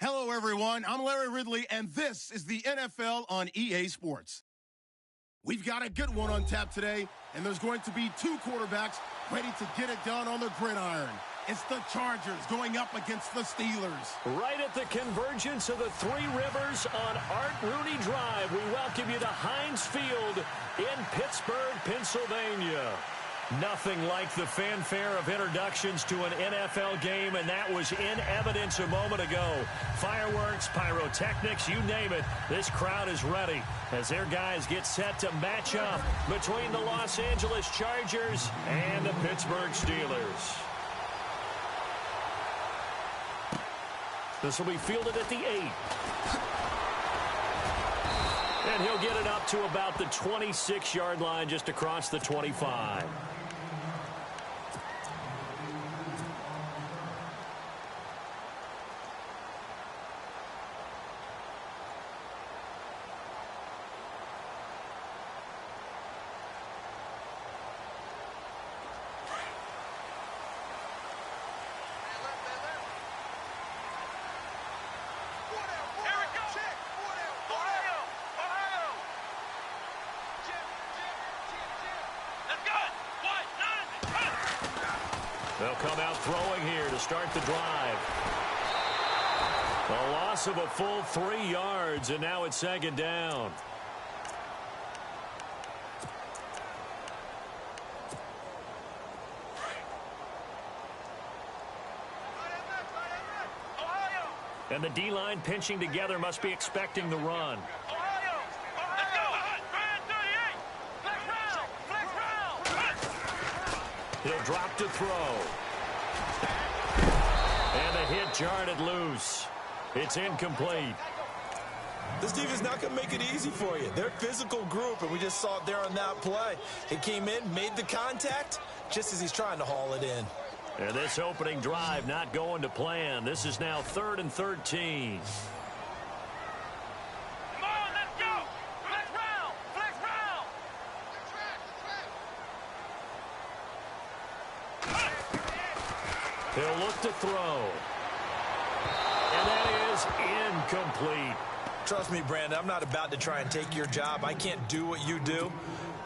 Hello, everyone. I'm Larry Ridley, and this is the NFL on EA Sports. We've got a good one on tap today, and there's going to be two quarterbacks ready to get it done on the gridiron. It's the Chargers going up against the Steelers. Right at the convergence of the Three Rivers on Art Rooney Drive, we welcome you to Heinz Field in Pittsburgh, Pennsylvania. Nothing like the fanfare of introductions to an NFL game, and that was in evidence a moment ago. Fireworks, pyrotechnics, you name it, this crowd is ready as their guys get set to match up between the Los Angeles Chargers and the Pittsburgh Steelers. This will be fielded at the 8. And he'll get it up to about the 26-yard line, just across the 25. They'll come out throwing here to start the drive. A loss of a full 3 yards, and now it's second down. And the D-line pinching together must be expecting the run. He'll drop to throw. And the hit jarred it loose. It's incomplete. This defense not going to make it easy for you. They're a physical group, and we just saw it there on that play. It came in, made the contact, just as he's trying to haul it in. And this opening drive not going to plan. This is now 3rd and 13. He'll look to throw. And that is incomplete. Trust me, Brandon, I'm not about to try and take your job. I can't do what you do.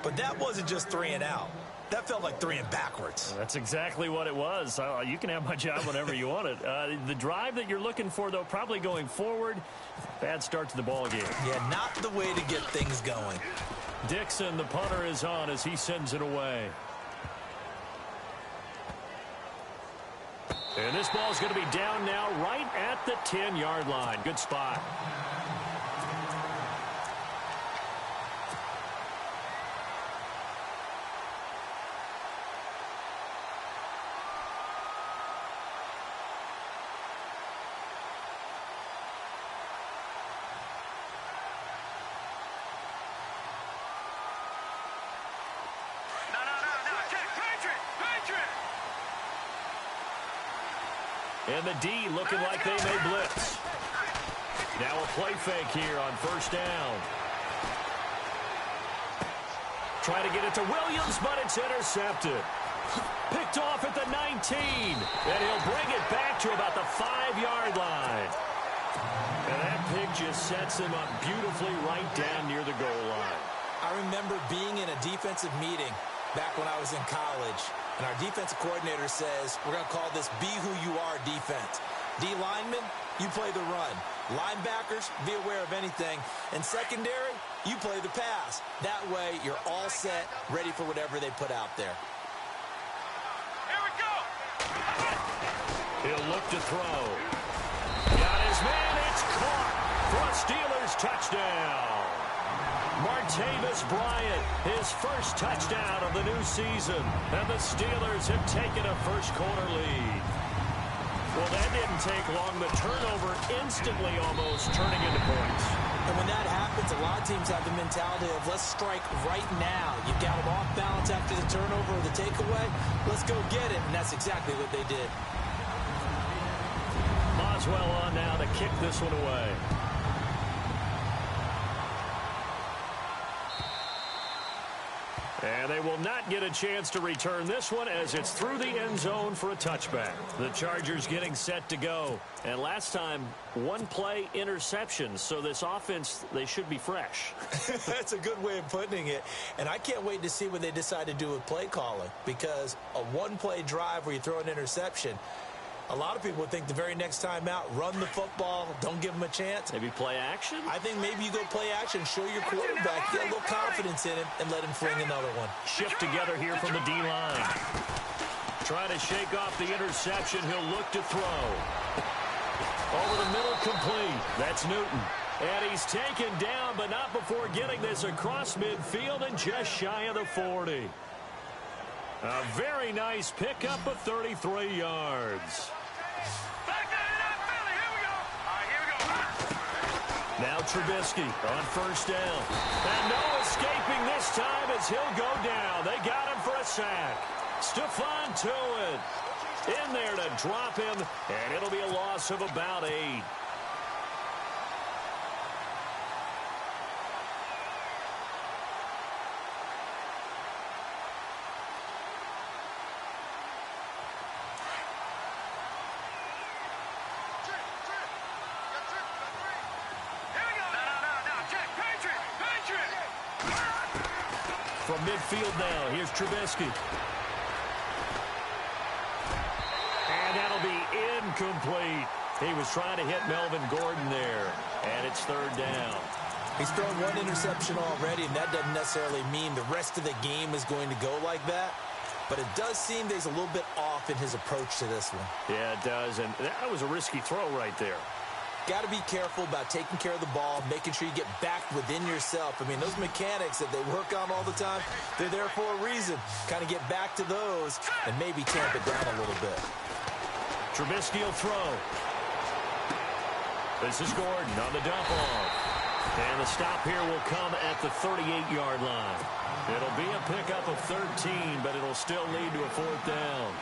But that wasn't just 3 and out. That felt like 3 and backwards. That's exactly what it was. You can have my job whenever you want it. The drive that you're looking for, though, probably going forward. Bad start to the ball game. Yeah, not the way to get things going. Dixon, the punter, is on as he sends it away. And this ball's going to be down now right at the 10-yard line. Good spot. And the D looking like they may blitz. Now a play fake here on first down. Try to get it to Williams, but it's intercepted. Picked off at the 19. And he'll bring it back to about the 5-yard line. And that pick just sets him up beautifully right down near the goal line. I remember being in a defensive meeting back when I was in college. And our defensive coordinator says, we're going to call this be who you are defense. D linemen, you play the run. Linebackers, be aware of anything. And secondary, you play the pass. That way, you're all set, ready for whatever they put out there. Here we go! He'll look to throw. Got his man, it's caught for a Steelers touchdown. Martavis Bryant, his first touchdown of the new season. And the Steelers have taken a first-quarter lead. Well, that didn't take long. The turnover instantly almost turning into points. And when that happens, a lot of teams have the mentality of let's strike right now. You've got them off balance after the turnover or the takeaway. Let's go get it. And that's exactly what they did. Boswell on now to kick this one away. And they will not get a chance to return this one as it's through the end zone for a touchback. The Chargers getting set to go. And last time, one play interception. So this offense, they should be fresh. That's a good way of putting it. And I can't wait to see what they decide to do with play calling. Because a one-play drive where you throw an interception, a lot of people would think the very next time out, run the football, don't give them a chance. Maybe play action? I think maybe you go play action, show your quarterback, get a little confidence in him, and let him fling another one. Shift together here from the D-line. Try to shake off the interception. He'll look to throw. Over the middle, complete. That's Newton. And he's taken down, but not before getting this across midfield and just shy of the 40. A very nice pickup of 33 yards. Now Trubisky on first down. And no escaping this time as he'll go down. They got him for a sack. Stephon Tuitt in there to drop him, and it'll be a loss of about 8. From midfield now, here's Trubisky. And that'll be incomplete. He was trying to hit Melvin Gordon there, and it's third down. He's thrown one interception already, and that doesn't necessarily mean the rest of the game is going to go like that. But it does seem that he's a little bit off in his approach to this one. Yeah, it does, and that was a risky throw right there. Got to be careful about taking care of the ball, making sure you get back within yourself. I mean, those mechanics that they work on all the time, they're there for a reason. Kind of get back to those and maybe tamp it down a little bit. Trubisky will throw. This is Gordon on the dump off. And the stop here will come at the 38-yard line. It'll be a pickup of 13, but it'll still lead to a fourth down.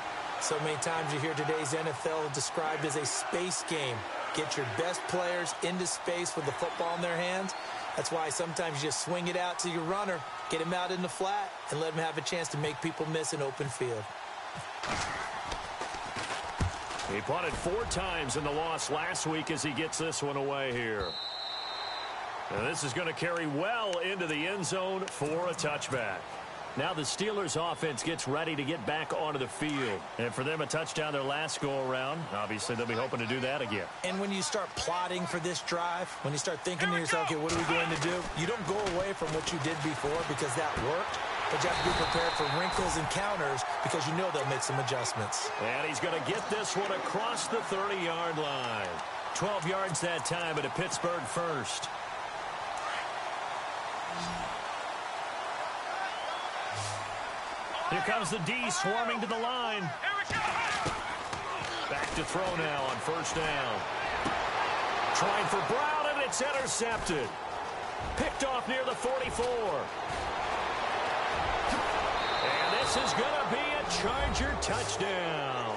So many times you hear today's NFL described as a space game. Get your best players into space with the football in their hands. That's why sometimes you just swing it out to your runner, get him out in the flat, and let him have a chance to make people miss an open field. He punted 4 times in the loss last week as he gets this one away here. And this is going to carry well into the end zone for a touchback. Now the Steelers offense gets ready to get back onto the field. And for them, a touchdown their last go-around. Obviously, they'll be hoping to do that again. And when you start plotting for this drive, when you start thinking to yourself, okay, what are we going to do? You don't go away from what you did before because that worked. But you have to be prepared for wrinkles and counters because you know they'll make some adjustments. And he's going to get this one across the 30-yard line. 12 yards that time at a Pittsburgh first. Here comes the D swarming to the line. Back to throw now on first down. Trying for Brown, and it's intercepted. Picked off near the 44. And this is going to be a Charger touchdown.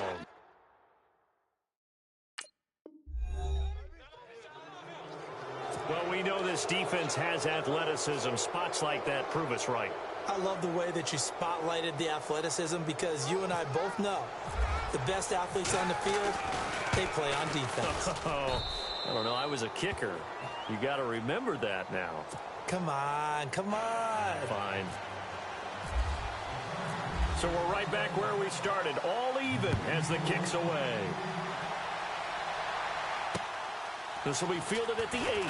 Well, we know this defense has athleticism. Spots like that prove us right. I love the way that you spotlighted the athleticism because you and I both know the best athletes on the field, they play on defense. Oh, I don't know. I was a kicker. You got to remember that now. Come on, come on. Fine. So we're right back where we started, all even as the kick's away. This will be fielded at the 8.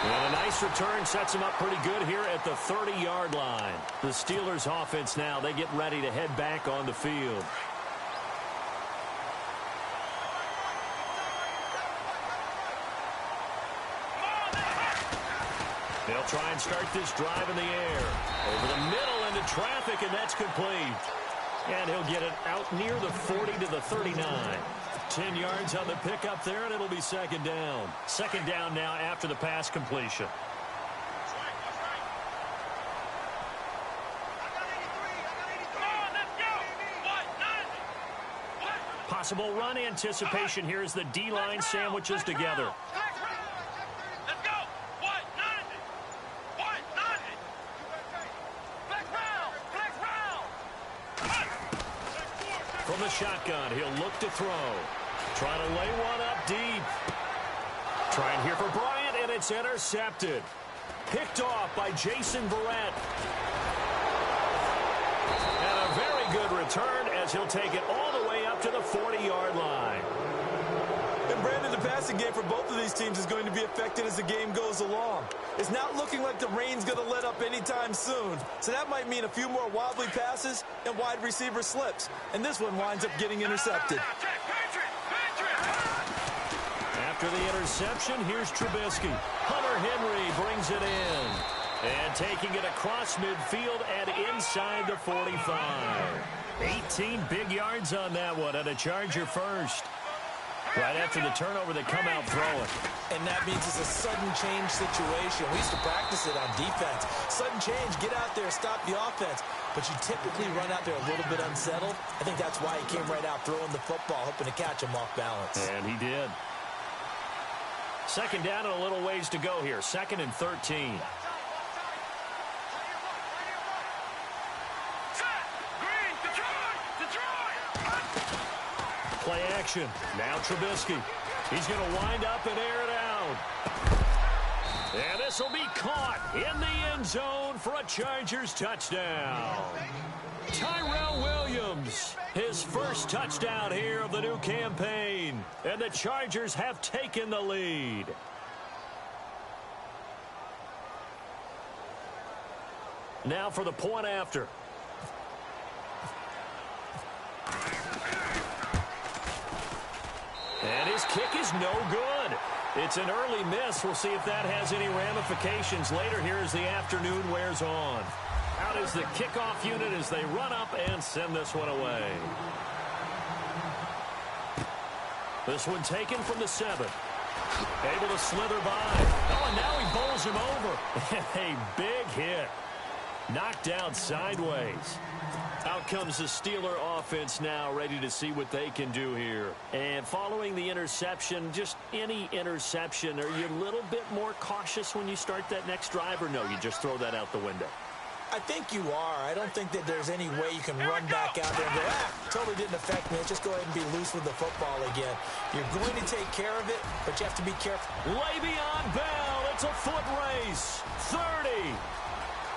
And a nice return sets him up pretty good here at the 30-yard line. The Steelers offense now, they get ready to head back on the field. They'll try and start this drive in the air. Over the middle into traffic, and that's complete. And he'll get it out near the 40 to the 39. 10 yards on the pickup there, and it'll be second down. Second down now after the pass completion. Possible run anticipation here as the D-line sandwiches together. the shotgun. He'll look to throw. Trying to lay one up deep. Trying here for Bryant, and it's intercepted. Picked off by Jason Verrett. And a very good return as he'll take it all the way up to the 40-yard line. And Brandon, the passing game for both of these teams is going to be affected as the game goes along. It's not looking like the rain's going to let up anytime soon. So that might mean a few more wobbly passes and wide receiver slips. And this one winds up getting intercepted. After the interception, here's Trubisky. Hunter Henry brings it in. And taking it across midfield and inside the 45. 18 big yards on that one, and a Charger first. Right after the turnover, they come out throwing. And that means it's a sudden change situation. We used to practice it on defense. Sudden change, get out there, stop the offense. But you typically run out there a little bit unsettled. I think that's why he came right out throwing the football, hoping to catch him off balance. And he did. Second down and a little ways to go here. 2nd and 13. Play action. Now Trubisky. He's going to wind up and air it out. And this will be caught in the end zone for a Chargers touchdown. Tyrell Williams, his first touchdown here of the new campaign. And the Chargers have taken the lead. Now for the point after. And his kick is no good. It's an early miss. We'll see if that has any ramifications later here as the afternoon wears on. Out is the kickoff unit as they run up and send this one away. This one taken from the 7. Able to slither by. Oh, and now he bowls him over. A big hit. Knocked down sideways. Out comes the Steeler offense now, ready to see what they can do here. And following the interception, just any interception, are you a little bit more cautious when you start that next drive, or no, you just throw that out the window? I think you are. I don't think that there's any way you can run back out there and go, totally didn't affect me. Let's just go ahead and be loose with the football again. You're going to take care of it, but you have to be careful. Le'Veon Bell, it's a foot race. 30.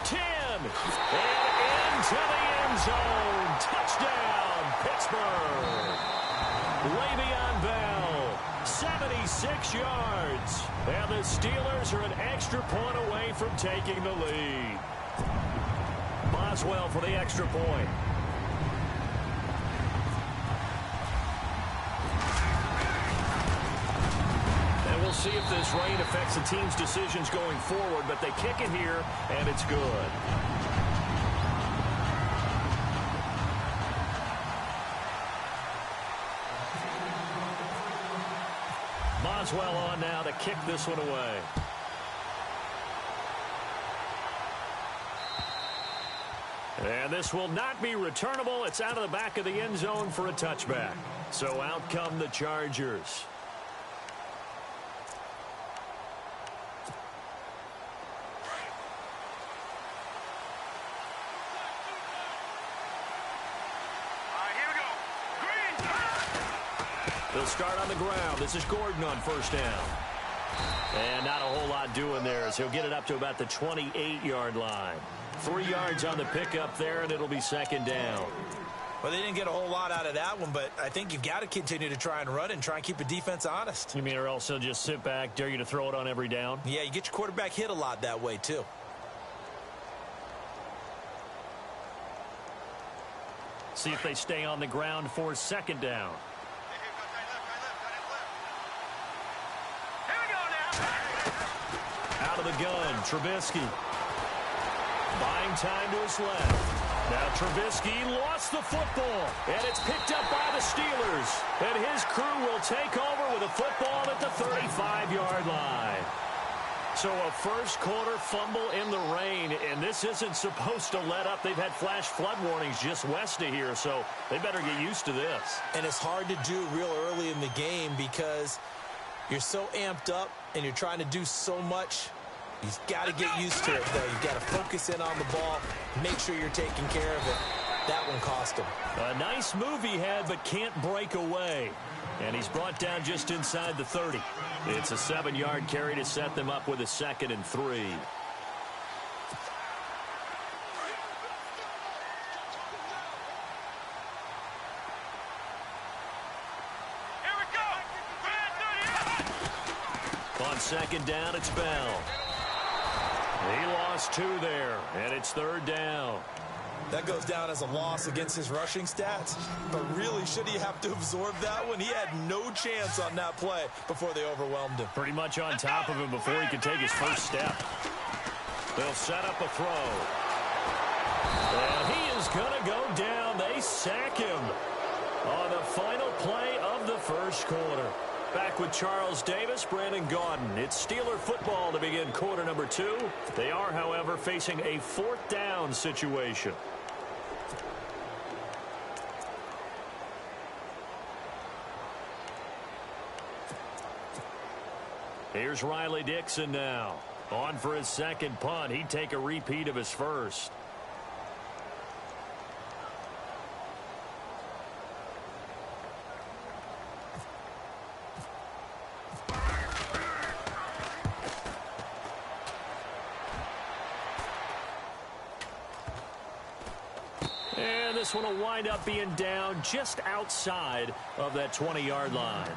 10, and into the end zone. Touchdown, Pittsburgh. Le'Veon Bell, 76 yards. And the Steelers are an extra point away from taking the lead. Boswell for the extra point. We'll see if this rain affects the team's decisions going forward, but they kick it here, and it's good. Boswell on now to kick this one away. And this will not be returnable. It's out of the back of the end zone for a touchback. So out come the Chargers. They'll start on the ground. This is Gordon on first down. And not a whole lot doing there as he'll get it up to about the 28-yard line. 3 yards on the pickup there, and it'll be second down. Well, they didn't get a whole lot out of that one, but I think you've got to continue to try and run and try and keep the defense honest. You mean or else they'll just sit back, dare you to throw it on every down? Yeah, you get your quarterback hit a lot that way, too. See if they stay on the ground for second down. Out of the gun, Trubisky. Buying time to his left. Now Trubisky lost the football, and it's picked up by the Steelers. And his crew will take over with a football at the 35-yard line. So a first quarter fumble in the rain, and this isn't supposed to let up. They've had flash flood warnings just west of here, so they better get used to this. And it's hard to do real early in the game because you're so amped up and you're trying to do so much. You've got to get used to it, though. You've got to focus in on the ball, make sure you're taking care of it. That one cost him. A nice move he had, but can't break away. And he's brought down just inside the 30. It's a 7-yard carry to set them up with a 2nd and 3. On 2nd down, it's Bell. He lost 2 there, and it's 3rd down. That goes down as a loss against his rushing stats, but really, should he have to absorb that one? He had no chance on that play before they overwhelmed him. Pretty much on top of him before he could take his first step. They'll set up a throw. And he is going to go down. They sack him on the final play of the first quarter. Back with Charles Davis, Brandon Gaudin. It's Steeler football to begin quarter number 2. They are, however, facing a 4th down situation. Here's Riley Dixon now. On for his 2nd punt. He'd take a repeat of his first. And this one will wind up being down just outside of that 20-yard line.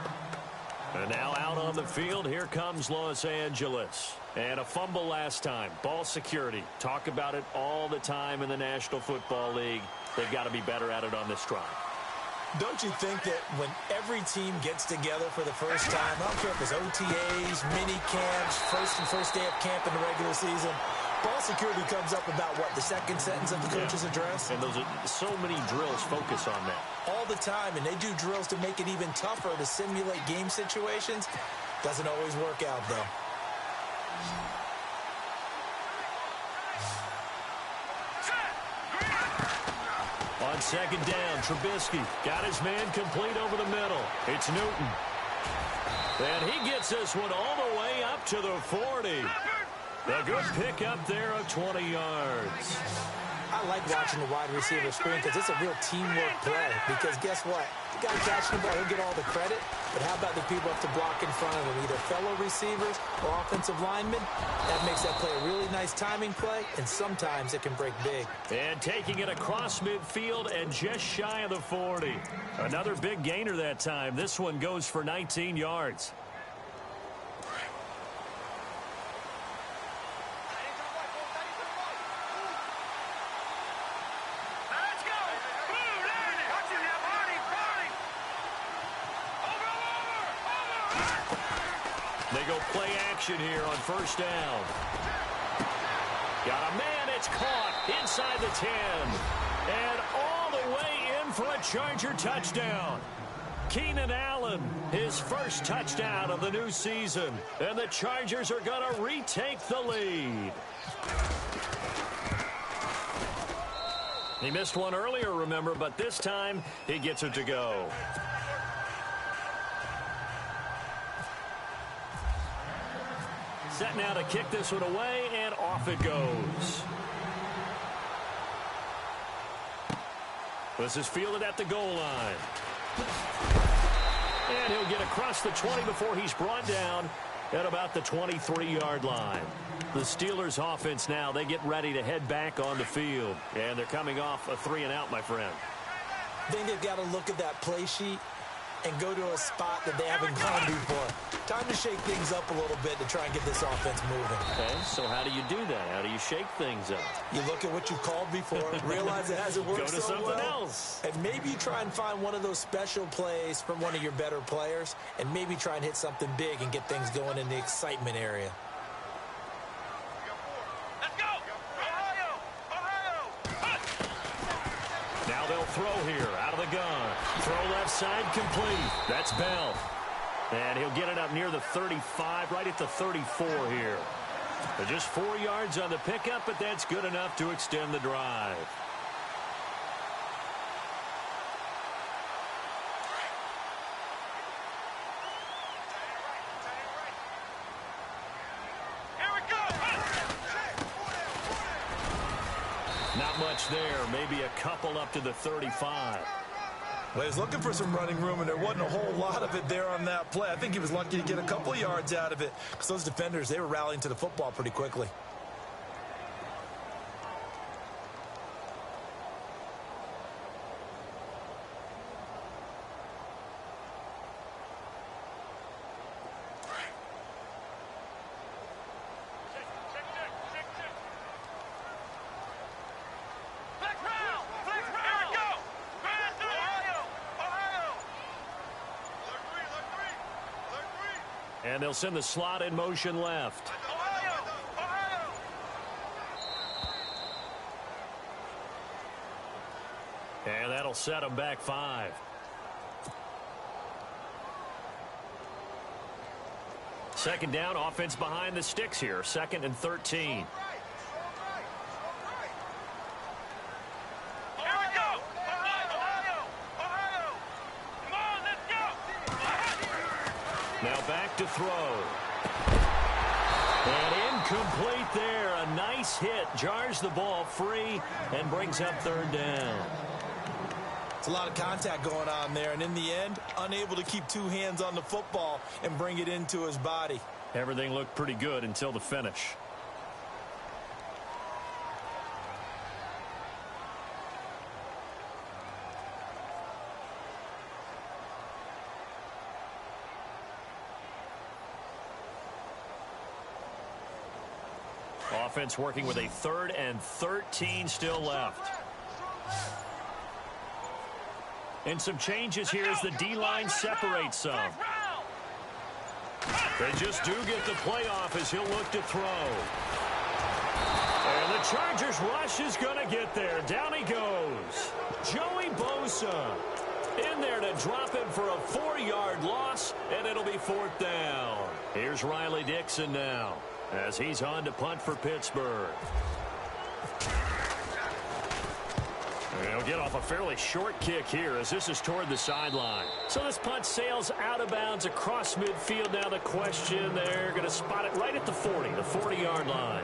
And now out on the field, here comes Los Angeles. And a fumble last time. Ball security. Talk about it all the time in the National Football League. They've got to be better at it on this drive. Don't you think that when every team gets together for the first time, I don't care if it's OTAs, mini camps, first day of camp in the regular season, ball security comes up about, what, the second sentence of the coach's address? And those are so many drills focus on that. All the time, and they do drills to make it even tougher to simulate game situations. Doesn't always work out, though. On 2nd down, Trubisky got his man complete over the middle. It's Newton. And he gets this one all the way up to the 40. A good pickup there of 20 yards. I like watching the wide receiver screen because it's a real teamwork play. Because guess what? The guy catching the ball, he'll get all the credit. But how about the people have to block in front of him, either fellow receivers or offensive linemen? That makes that play a really nice timing play, and sometimes it can break big. And taking it across midfield and just shy of the 40. Another big gainer that time. This one goes for 19 yards. They go play action here on 1st down. Got a man, it's caught inside the 10. And all the way in for a Charger touchdown. Keenan Allen, his first touchdown of the new season. And the Chargers are going to retake the lead. He missed one earlier, remember, but this time he gets it to go. Set now to kick this one away, and off it goes. This is fielded at the goal line. And he'll get across the 20 before he's brought down at about the 23-yard line. The Steelers' offense now, they get ready to head back on the field. And they're coming off a 3-and-out, my friend. I think they've got to look at that play sheet and go to a spot that they haven't gone before. Time to shake things up a little bit to try and get this offense moving. Okay, so how do you do that? How do you shake things up? You look at what you called before, realize it hasn't worked so well. Go to something else. And maybe you try and find one of those special plays from one of your better players, and maybe try and hit something big and get things going in the excitement area. Let's go! Ohio! Ohio! Now they'll throw here out of the gun. Throw left side complete. That's Bell. And he'll get it up near the 35, right at the 34 here. But just 4 yards on the pickup, but that's good enough to extend the drive. Not much much there. Maybe a couple up to the 35. Well, he was looking for some running room, and there wasn't a whole lot of it there on that play. I think he was lucky to get a couple of yards out of it because those defenders, they were rallying to the football pretty quickly. And they'll send the slot in motion left. And that'll set them back 5. Second down, offense behind the sticks here. 2nd and 13. Now back to throw. And incomplete there. A nice hit. Jars the ball free and brings up 3rd down. It's a lot of contact going on there, and in the end, unable to keep 2 hands on the football and bring it into his body. Everything looked pretty good until the finish. Offense working with a 3rd and 13 still left. And some changes here as the D-line separates some. They just do get the play off as he'll look to throw. And the Chargers rush is going to get there. Down he goes. Joey Bosa in there to drop him for a 4-yard loss, and it'll be 4th down. Here's Riley Dixon now as he's on to punt for Pittsburgh. He'll get off a fairly short kick here as this is toward the sideline. So this punt sails out of bounds across midfield. Now the question, they're going to spot it right at the 40, the 40-yard line.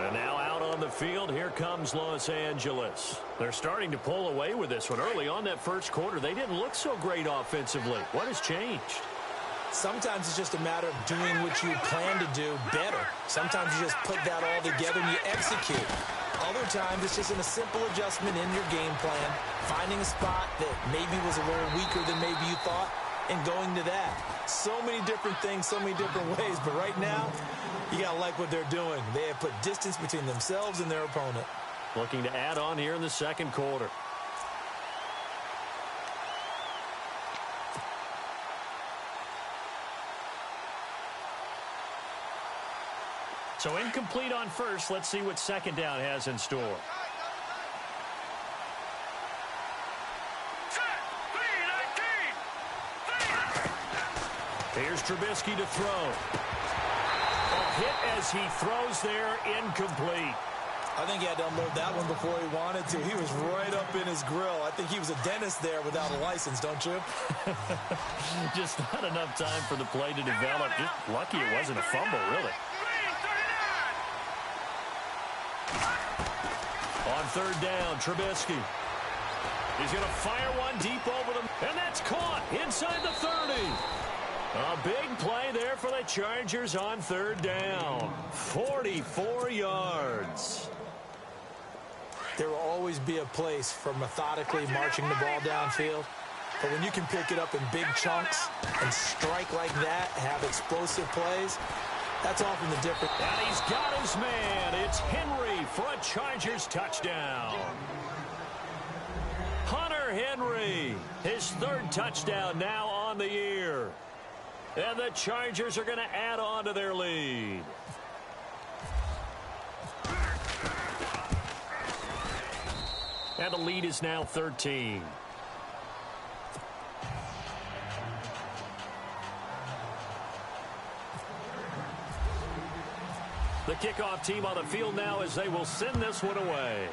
And now out on the field, here comes Los Angeles. They're starting to pull away with this one. Early on that first quarter, they didn't look so great offensively. What has changed? Sometimes it's just a matter of doing what you plan to do better. Sometimes you just put that all together and you execute. Other times it's just in a simple adjustment in your game plan, finding a spot that maybe was a little weaker than maybe you thought, and going to that. So many different things, so many different ways, but right now, you got to like what they're doing. They have put distance between themselves and their opponent. Looking to add on here in the second quarter. So incomplete on first. Let's see what second down has in store. Here's Trubisky to throw. A hit as he throws there, incomplete. I think he had to unload that one before he wanted to. He was right up in his grill. I think he was a dentist there without a license, don't you? Just not enough time for the play to develop. Just lucky it wasn't a fumble, really. On third down, Trubisky. He's going to fire one deep over them, and that's caught inside the 30. A big play there for the Chargers on third down. 44 yards. There will always be a place for methodically marching the ball downfield. But when you can pick it up in big chunks and strike like that, have explosive plays, that's often the difference. And he's got his man. It's Henry for a Chargers touchdown. Hunter Henry, his third touchdown now on the year. And the Chargers are going to add on to their lead. And the lead is now 13. The kickoff team on the field now as they will send this one away.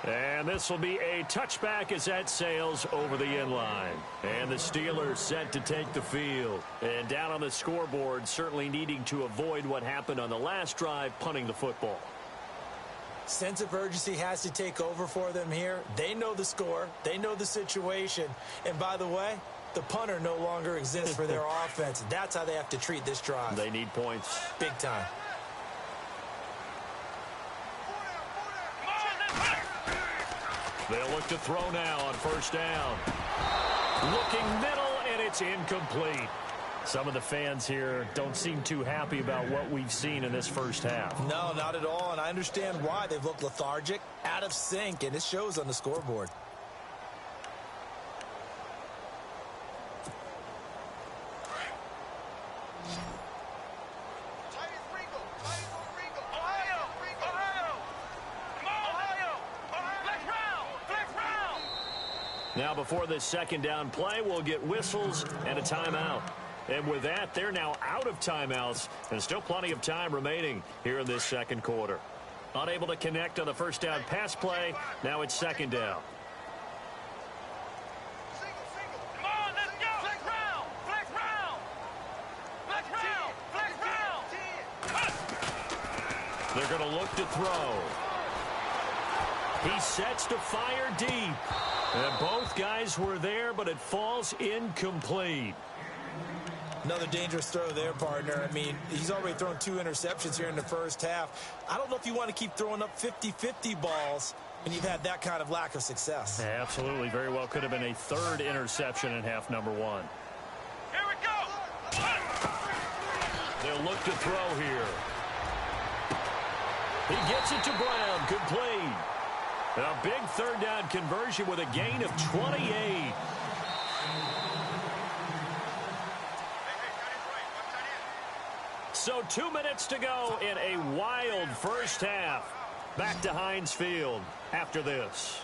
And this will be a touchback as that sails over the inline. And the Steelers set to take the field. And down on the scoreboard, certainly needing to avoid what happened on the last drive, punting the football. Sense of urgency has to take over for them here. They know the score. They know the situation. And by the way, the punter no longer exists for their offense. That's how they have to treat this drive. They need points. Big time. They'll look to throw now on first down. Looking middle, and it's incomplete. Some of the fans here don't seem too happy about what we've seen in this first half. No, not at all, and I understand why. They've looked lethargic, out of sync, and it shows on the scoreboard. Now before this second down play, we'll get whistles and a timeout. And with that, they're now out of timeouts and still plenty of time remaining here in this second quarter. Unable to connect on the first down pass play. Now it's second down. Come on, let's go. Flex round. Flex round. Flex round. Flex round. They're going to look to throw. He sets to fire deep. And both guys were there, but it falls incomplete. Another dangerous throw there, partner. I mean, he's already thrown 2 interceptions here in the first half. I don't know if you want to keep throwing up 50-50 balls when you've had that kind of lack of success. Yeah, absolutely. Very well could have been a 3rd interception in half number 1. Here we go. They'll look to throw here. He gets it to Brown. Complete. A big 3rd down conversion with a gain of 28. So 2 minutes to go in a wild first half. Back to Heinz Field after this.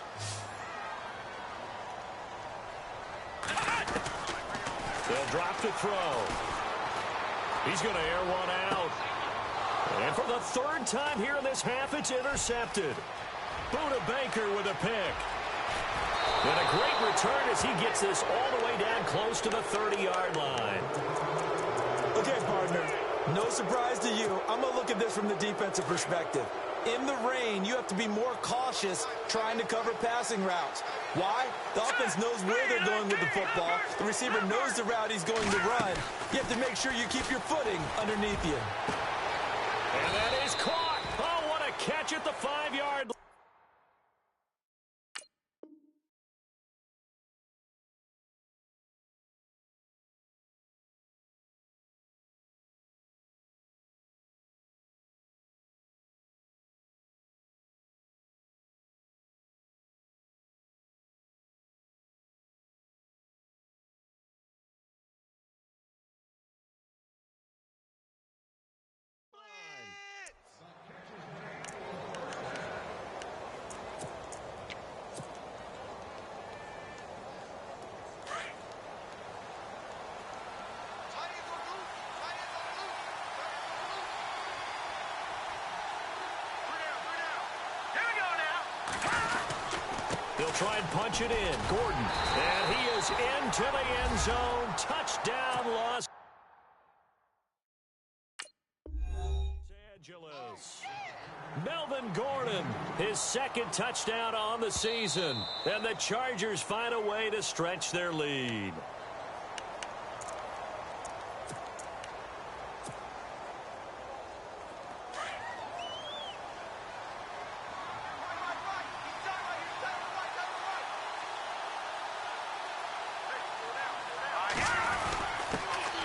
They'll drop to throw. He's going to air one out. And for the 3rd time here in this half, it's intercepted. Buda Baker with a pick. And a great return as he gets this all the way down close to the 30-yard line. Okay, partner, no surprise to you. I'm going to look at this from the defensive perspective. In the rain, you have to be more cautious trying to cover passing routes. Why? The offense knows where they're going with the football. The receiver knows the route he's going to run. You have to make sure you keep your footing underneath you. And that is caught. Oh, what a catch at the 5-yard line. They'll try and punch it in. Gordon. And he is into the end zone. Touchdown, Los Angeles. Melvin Gordon, his 2nd touchdown on the season. And the Chargers find a way to stretch their lead.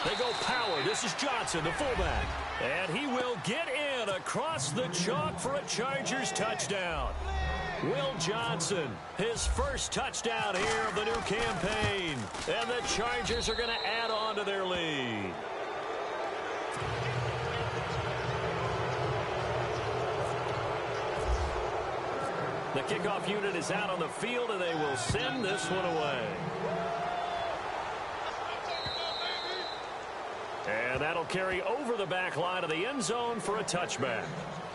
They go power. This is Johnson, the fullback. And he will get in across the chalk for a Chargers touchdown. Will Johnson, his 1st touchdown here of the new campaign. And the Chargers are going to add on to their lead. The kickoff unit is out on the field, and they will send this one away. And that'll carry over the back line of the end zone for a touchback.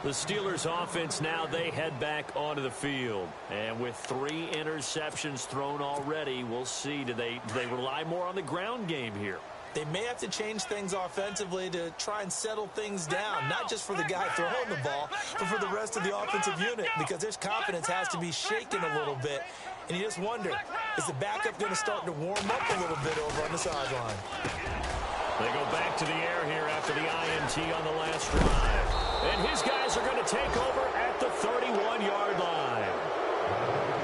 The Steelers offense now, they head back onto the field. And with 3 interceptions thrown already, we'll see. Do they rely more on the ground game here? They may have to change things offensively to try and settle things down, not just for the guy throwing the ball, but for the rest of the offensive unit, because his confidence has to be shaken a little bit. And you just wonder, is the backup going to start to warm up a little bit over on the sideline? They go back to the air here after the INT on the last drive. And his guys are going to take over at the 31-yard line.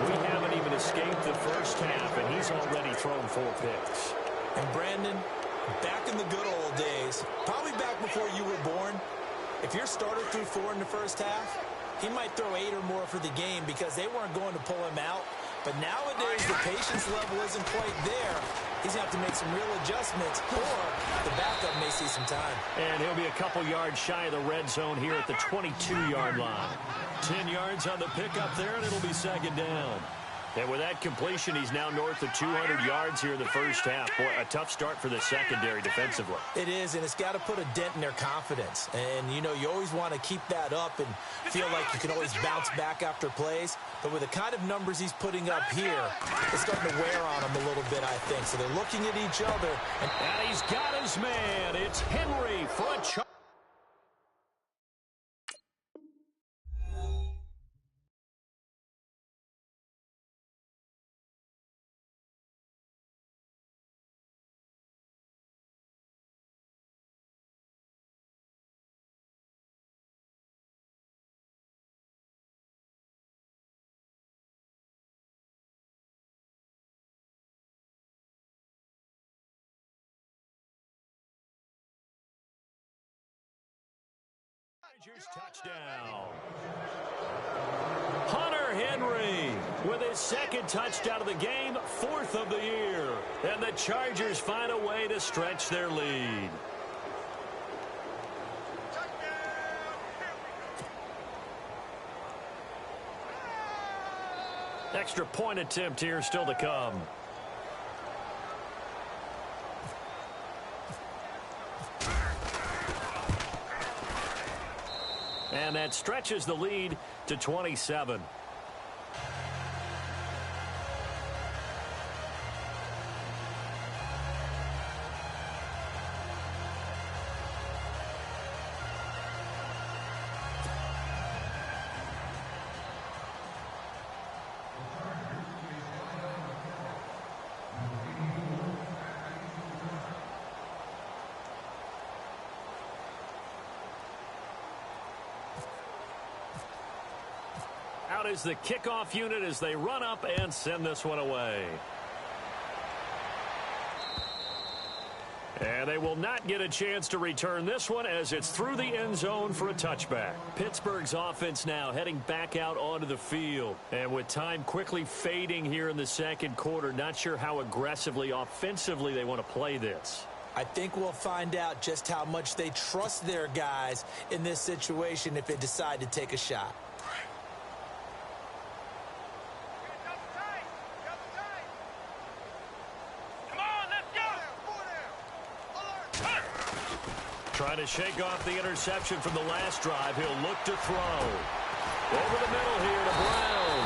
We haven't even escaped the first half, and he's already thrown 4 picks. And Brandon, back in the good old days, probably back before you were born, if your starter threw 4 in the first half, he might throw 8 or more for the game because they weren't going to pull him out. But nowadays, the patience level isn't quite there. He's going to have to make some real adjustments, or the backup may see some time. And he'll be a couple yards shy of the red zone here at the 22-yard line. 10 yards on the pickup there, and it'll be second down. And with that completion, he's now north of 200 yards here in the first half. Boy, a tough start for the secondary defensively. It is, and it's got to put a dent in their confidence. And, you know, you always want to keep that up and feel like you can always bounce back after plays. But with the kind of numbers he's putting up here, it's starting to wear on him a little bit, I think. So they're looking at each other. And he's got his man. It's Henry for a charge. Touchdown. Hunter Henry with his second touchdown of the game, 4th of the year. And the Chargers find a way to stretch their lead. Extra point attempt here still to come. And that stretches the lead to 27. Out is the kickoff unit as they run up and send this one away. And they will not get a chance to return this one as it's through the end zone for a touchback. Pittsburgh's offense now heading back out onto the field. And with time quickly fading here in the second quarter, not sure how aggressively, offensively they want to play this. I think we'll find out just how much they trust their guys in this situation if they decide to take a shot. Trying to shake off the interception from the last drive. He'll look to throw. Over the middle here to Brown.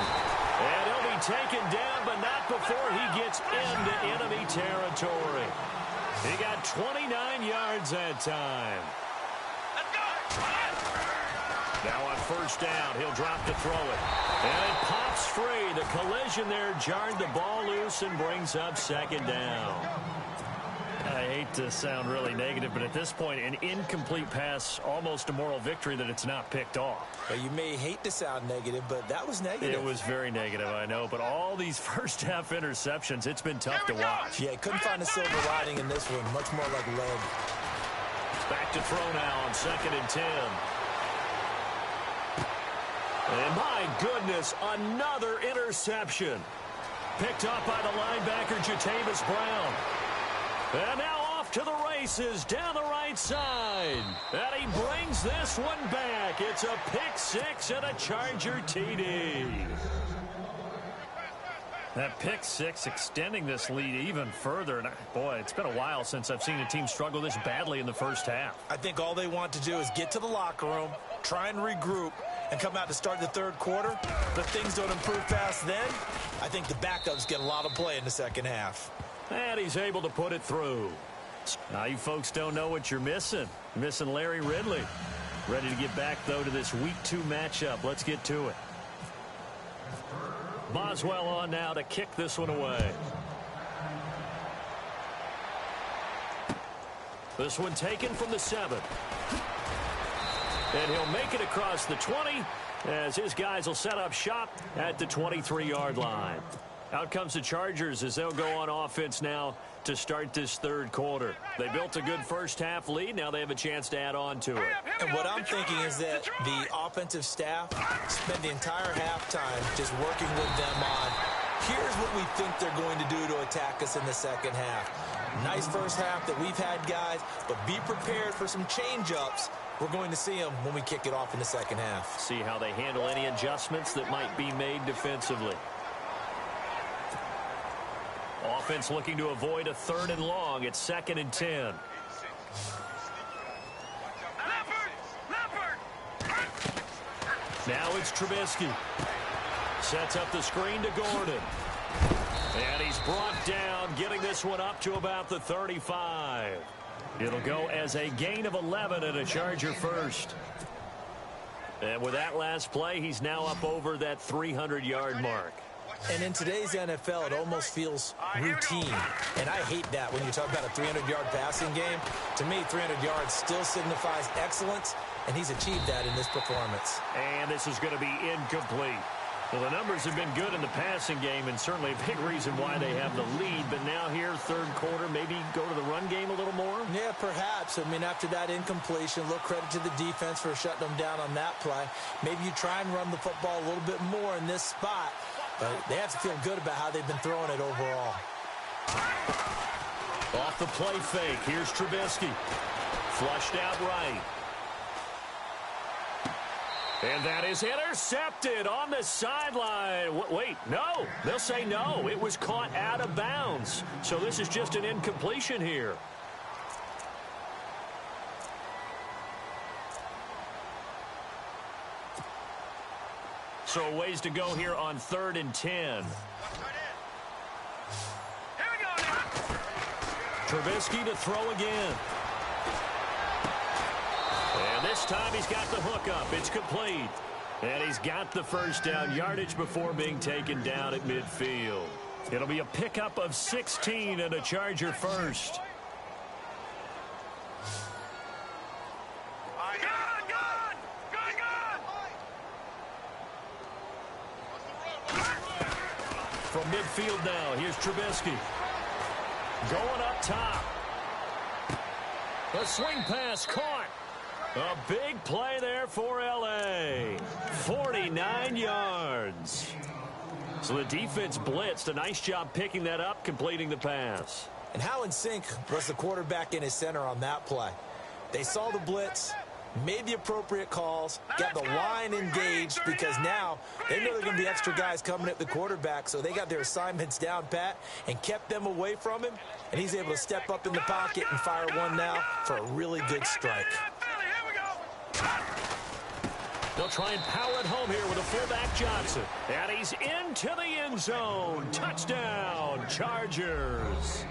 And he'll be taken down, but not before he gets into enemy territory. He got 29 yards that time. Now on first down, he'll drop to throw it. And it pops free. The collision there jarred the ball loose and brings up second down. I hate to sound really negative, but at this point, an incomplete pass, almost a moral victory that it's not picked off. Well, you may hate to sound negative, but that was negative. It was very negative, I know, but all these first-half interceptions, it's been tough to watch. Yeah, couldn't find a silver lining in this one. Much more like lead. Back to throw now on 2nd and 10. And my goodness, another interception. Picked up by the linebacker, Jatavis Brown. And now off to the races down the right side. And he brings this one back. It's a pick 6 and a Charger TD. That pick six extending this lead even further. And boy, it's been a while since I've seen a team struggle this badly in the first half. I think all they want to do is get to the locker room, try and regroup, and come out to start the third quarter. But if things don't improve fast then, I think the backups get a lot of play in the second half. And he's able to put it through. Now you folks don't know what you're missing. You're missing Larry Ridley. Ready to get back, though, to this Week 2 matchup. Let's get to it. Boswell on now to kick this one away. This one taken from the 7. And he'll make it across the 20 as his guys will set up shop at the 23-yard line. Out comes the Chargers as they'll go on offense now to start this third quarter. They built a good first half lead. Now they have a chance to add on to it. And what I'm thinking is that the offensive staff spent the entire halftime just working with them on, here's what we think they're going to do to attack us in the second half. Nice first half that we've had, guys, but be prepared for some change-ups. We're going to see them when we kick it off in the second half. See how they handle any adjustments that might be made defensively. Offense looking to avoid a 3rd and long. It's 2nd and 10. Now it's Trubisky. Sets up the screen to Gordon. And he's brought down, getting this one up to about the 35. It'll go as a gain of 11 and a Charger first. And with that last play, he's now up over that 300-yard mark. And in today's NFL, it almost feels routine. And I hate that when you talk about a 300-yard passing game. To me, 300 yards still signifies excellence, and he's achieved that in this performance. And this is going to be incomplete. Well, the numbers have been good in the passing game, and certainly a big reason why they have the lead. But now here, third quarter, maybe go to the run game a little more? Yeah, perhaps. I mean, after that incompletion, a little credit to the defense for shutting them down on that play. Maybe you try and run the football a little bit more in this spot. But they have to feel good about how they've been throwing it overall. Off the play fake. Here's Trubisky. Flushed out right. And that is intercepted on the sideline. Wait, no. They'll say no. It was caught out of bounds. So this is just an incompletion here. So ways to go here on 3rd and 10. Trubisky to throw again. And this time he's got the hook up. It's complete. And he's got the first down yardage before being taken down at midfield. It'll be a pickup of 16 and a Charger first. From midfield now, here's Trubisky. Going up top. A swing pass caught. A big play there for L.A. 49 yards. So the defense blitzed. A nice job picking that up, completing the pass. And how in sync was the quarterback in his center on that play? They saw the blitz, made the appropriate calls, got the line engaged because now they know there are going to be extra guys coming at the quarterback, so they got their assignments down pat and kept them away from him, and he's able to step up in the pocket and fire one now for a really good strike. They'll try and power it home here with a fullback Johnson. And he's into the end zone. Touchdown, Chargers.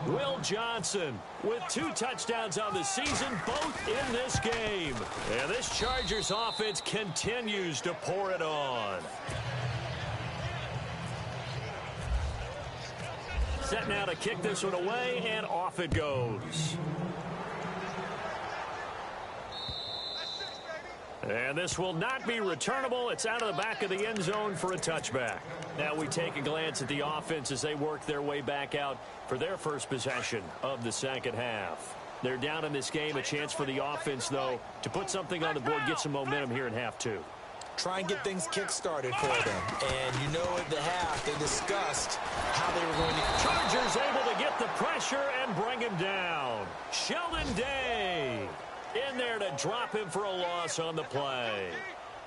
Will Johnson with 2 touchdowns on the season, both in this game. And this Chargers offense continues to pour it on. Set now to kick this one away, and off it goes. And this will not be returnable. It's out of the back of the end zone for a touchback. Now we take a glance at the offense as they work their way back out for their first possession of the second half. They're down in this game. A chance for the offense, though, to put something on the board, get some momentum here in half 2. Try and get things kick-started for them. And you know at the half they discussed how they were going to... Chargers able to get the pressure and bring him down. Sheldon Day in there to drop him for a loss on the play.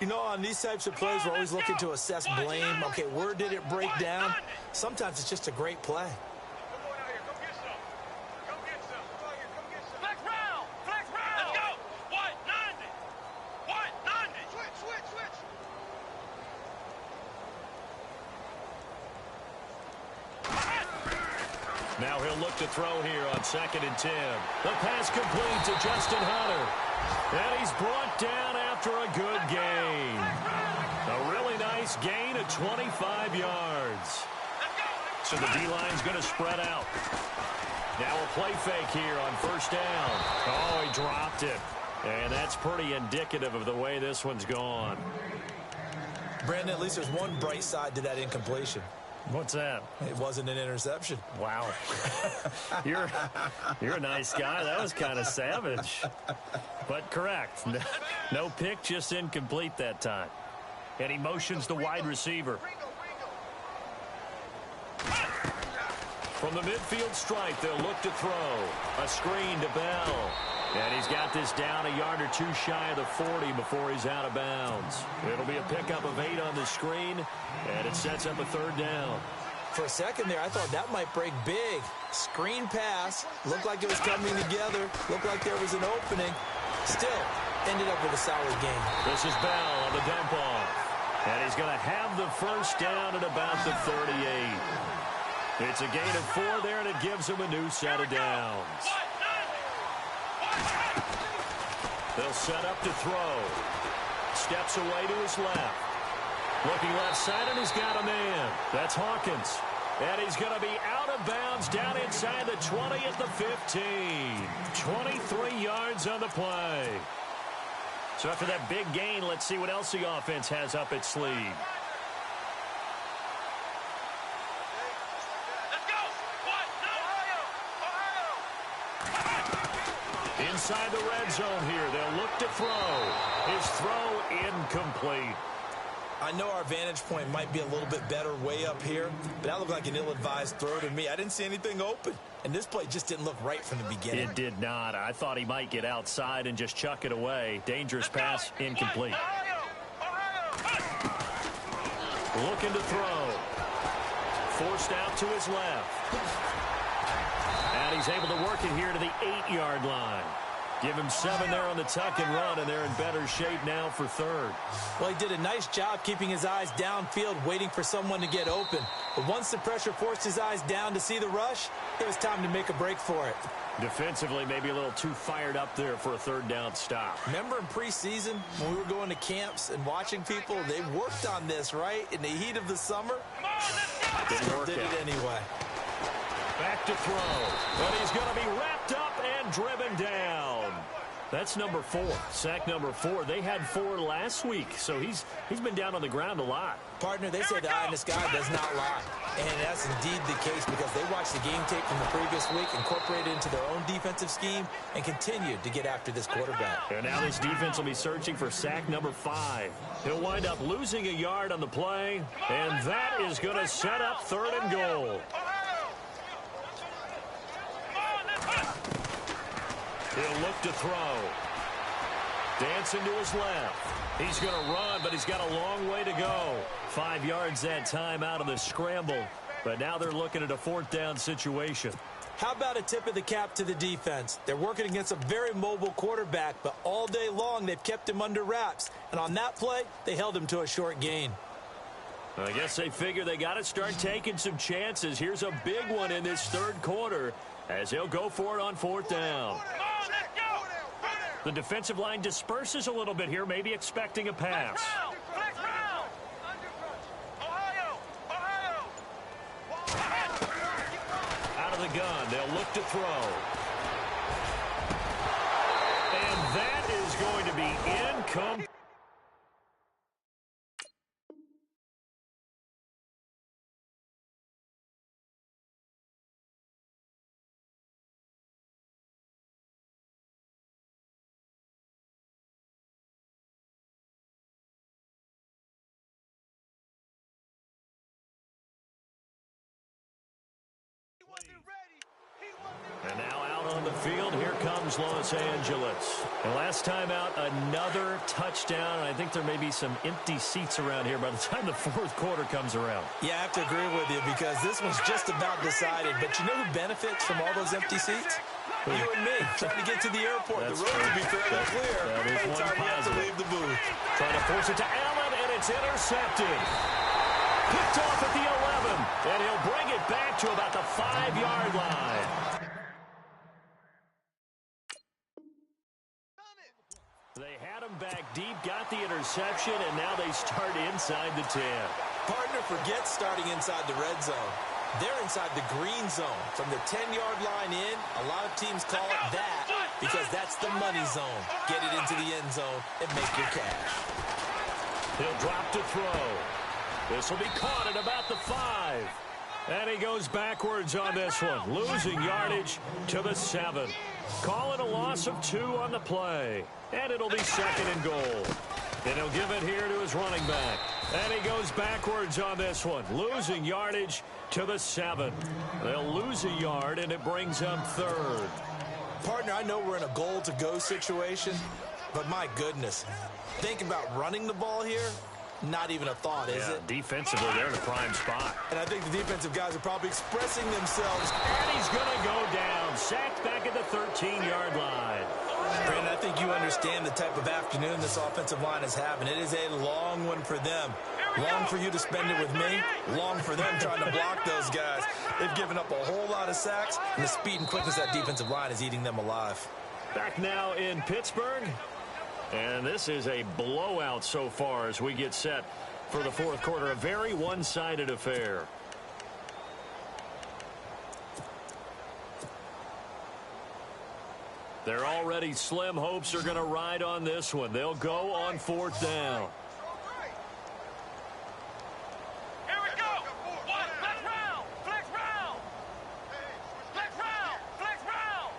You know, on these types of plays, we're always looking to assess blame. Okay, where did it break down? Sometimes it's just a great play. Now he'll look to throw here on 2nd and 10. The pass complete to Justin Hunter. And he's brought down after a good gain. A really nice gain of 25 yards. So the D-line's going to spread out. Now a play fake here on 1st down. Oh, he dropped it. And that's pretty indicative of the way this one's gone. Brandon, at least there's one bright side to that incompletion. What's that? It wasn't an interception. Wow. You're a nice guy. That was kind of savage. But correct. No pick, just incomplete that time. And he motions the wide receiver. From the midfield stripe, they'll look to throw. A screen to Bell. And he's got this down a yard or two shy of the 40 before he's out of bounds. It'll be a pickup of 8 on the screen, and it sets up a 3rd down. For a second there, I thought that might break big. Screen pass. Looked like it was coming together. Looked like there was an opening. Still, ended up with a solid gain. This is Bell on the dump off. And he's going to have the 1st down at about the 38. It's a gain of 4 there, and it gives him a new set of downs. They'll set up to throw. Steps away to his left. Looking left side, and he's got a man. That's Hawkins. And he's going to be out of bounds down inside the 20 at the 15. 23 yards on the play. So after that big gain, let's see what else the offense has up its sleeve. Inside the red zone here, they'll look to throw. His throw incomplete. I know our vantage point might be a little bit better way up here, but that looked like an ill-advised throw to me. I didn't see anything open, and this play just didn't look right from the beginning. It did not. I thought he might get outside and just chuck it away. Dangerous pass, incomplete. Looking to throw. Forced out to his left. And he's able to work it here to the 8-yard line. Give him 7 there on the tuck and run, and they're in better shape now for 3rd. Well, he did a nice job keeping his eyes downfield, waiting for someone to get open. But once the pressure forced his eyes down to see the rush, it was time to make a break for it. Defensively, maybe a little too fired up there for a 3rd down stop. Remember in preseason when we were going to camps and watching people, they worked on this, right? In the heat of the summer, Didn't did it anyway. Back to throw. But he's going to be wrapped up and driven down. That's number 4. Sack number 4. They had 4 last week, so he's been down on the ground a lot. Partner, they say the eye in the sky does not lie. And that's indeed the case because they watched the game tape from the previous week, incorporated it into their own defensive scheme, and continued to get after this quarterback. And now this defense will be searching for sack number 5. He'll wind up losing a yard on the play, and that is going to set up 3rd and goal. He'll look to throw. Dancing to his left. He's going to run, but he's got a long way to go. 5 yards that time out of the scramble. But now they're looking at a 4th down situation. How about a tip of the cap to the defense? They're working against a very mobile quarterback, but all day long they've kept him under wraps. And on that play, they held him to a short gain. I guess they figure they got to start taking some chances. Here's a big one in this 3rd quarter as he'll go for it on 4th down. The defensive line disperses a little bit here, maybe expecting a pass. Out of the gun, they'll look to throw. And that is going to be incomplete. And now out on on the field. Here comes Los Angeles. And last time out, another touchdown. I think there may be some empty seats around here by the time the fourth quarter comes around. Yeah, I have to agree with you because this one's just about decided. But you know who benefits from all those empty seats? You and me, trying to get to the airport. The road will be fairly clear by the time we have to leave the booth. Trying to force it to Allen, and it's intercepted. Picked off at the 11, and he'll bring it back to about the 5-yard line. They had him back deep, got the interception, and now they start inside the 10. Partner forgets starting inside the red zone. They're inside the green zone. From the 10-yard line in, a lot of teams call it that because that's the money zone. Get it into the end zone and make your cash. He'll drop to throw. This will be caught at about the 5. And he goes backwards on this one, losing yardage to the 7. Calling a loss of 2 on the play. And it'll be 2nd and goal. And he'll give it here to his running back. And he goes backwards on this one, losing yardage to the 7. They'll lose a yard, and it brings them 3rd. Partner, I know we're in a goal-to-go situation, but my goodness, think about running the ball here. Not even a thought, is it? Defensively, they're in a prime spot. And I think the defensive guys are probably expressing themselves. And he's going to go down, sacked back at the 13-yard line. Brandon, I think you understand the type of afternoon this offensive line is having. It is a long one for them. Long for you to spend it with me. Long for them trying to block those guys. They've given up a whole lot of sacks, and the speed and quickness of that defensive line is eating them alive. Back now in Pittsburgh. And this is a blowout so far as we get set for the fourth quarter. A very one-sided affair. Their already slim hopes are going to ride on this one. They'll go on 4th down. Here we go. One, flex round, flex round. Flex round, flex round.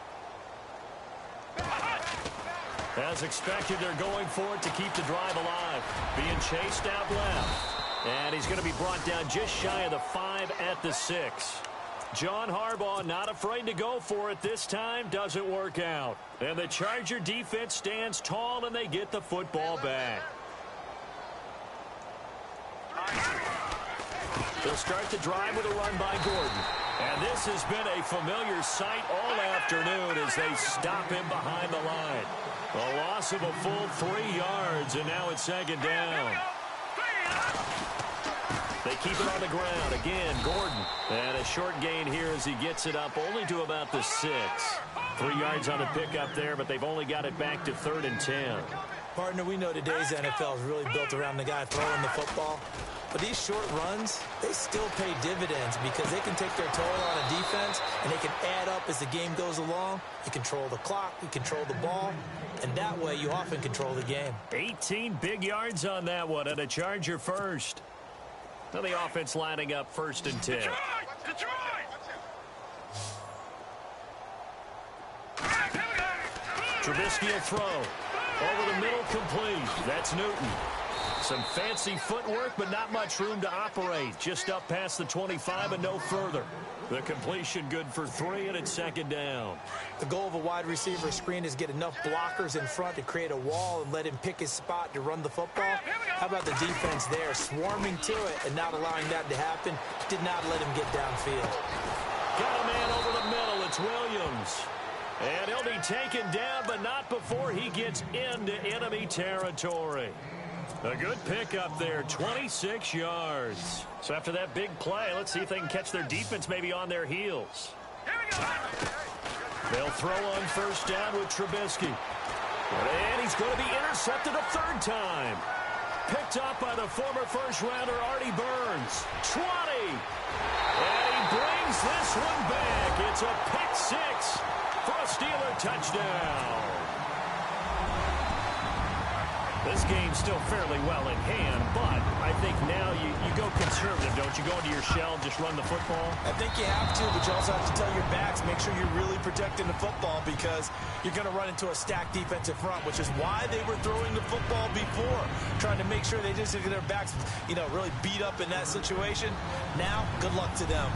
As expected, they're going for it to keep the drive alive. Being chased out left. And he's going to be brought down just shy of the 5 at the 6. John Harbaugh not afraid to go for it this time. Doesn't work out. And the Charger defense stands tall, and they get the football back. They'll start the drive with a run by Gordon. And this has been a familiar sight all afternoon as they stop him behind the line. A loss of a full 3 yards, and now it's 2nd down. They keep it on the ground. Again, Gordon. And a short gain here as he gets it up only to about the 6. 3 yards on the pickup there, but they've only got it back to 3rd and 10. Partner, we know today's NFL is really built around the guy throwing the football. But these short runs, they still pay dividends because they can take their toll on a defense, and they can add up as the game goes along. You control the clock, you control the ball, and that way you often control the game. 18 big yards on that one, and a Charger first. Now the offense lining up 1st and 10. Detroit! Trubisky will throw. Over the middle, complete. That's Newton. Some fancy footwork, but not much room to operate. Just up past the 25 and no further. The completion good for 3, and it's 2nd down. The goal of a wide receiver screen is get enough blockers in front to create a wall and let him pick his spot to run the football. How about the defense there, swarming to it and not allowing that to happen? Did not let him get downfield. Got a man over the middle. It's Williams. And he'll be taken down, but not before he gets into enemy territory. A good pickup there, 26 yards. So after that big play, let's see if they can catch their defense maybe on their heels. They'll throw on 1st down with Trubisky. And he's going to be intercepted a 3rd time. Picked up by the former first-rounder Artie Burns. 20. And he brings this one back. It's a pick 6 for a Steeler touchdown. This game's still fairly well in hand, but I think now you go conservative, don't you? Go into your shell, just run the football? I think you have to, but you also have to tell your backs, make sure you're really protecting the football because you're going to run into a stacked defensive front, which is why they were throwing the football before, trying to make sure they just get their backs, really beat up in that situation. Now, good luck to them.